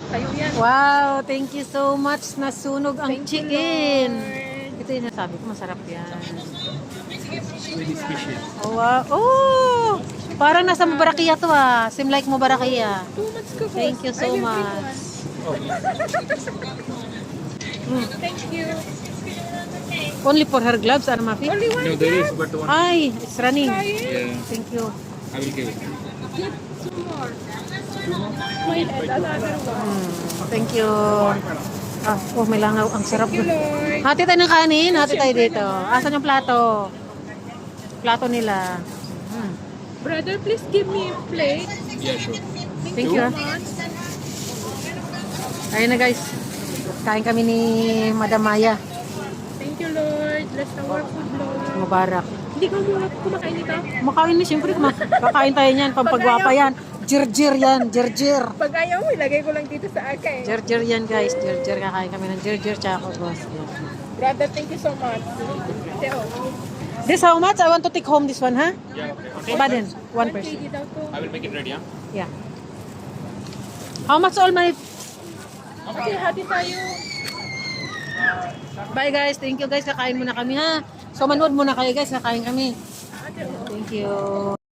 Kayo yan. Wow, thank you so much. Nasunog ang Thank you, chicken. Lord. Ito yung nasabi ko, masarap yan. Really squishy. Oh, wow. Oh! Parang nasa Mubarakia to ah. Seem like Mubarakia. 2 months ko, boss. Thank you so I will bring much. one. Thank you. Only for her gloves, ano Mafi? Only one No, there is, glass. but one. Ay, it's running. Try it. Yeah, Thank you. I will give it. Get 2 more. My head, another one. Thank you. Ah, oh, may langaw. Ang sarap. Thank you, Lord. Hati tayo ng kanin. Hati tayo dito. Asan yung plato? Plato nila. Brother, please give me a plate. Yeah, sure. Thank you. Ayun na guys. Kain kami ni Madam Maya. Thank you, Lord. Bless our food, Lord. Mubarak. Hindi ka muna kumakain nito? Makain ni siyempre. Kakain tayo niyan. Pampagwapa yan. Jirjir yan. Jirjir. Pag ayaw mo, ilagay ko lang dito sa akin. Jirjir yan guys. Jirjir. Kakain kami ng jirjir tsaka boss. Brother, thank you so much. Teo, This how much? I want to take home this one, ha? Yeah, okay. Baden. 1 1 person. kg daw to. I will make it ready, yeah? Yeah. How much all my... Okay, hati tayo. Bye guys. Thank you guys. Kakain muna kami ha. So manood muna kayo guys. Kakain kami. Thank you.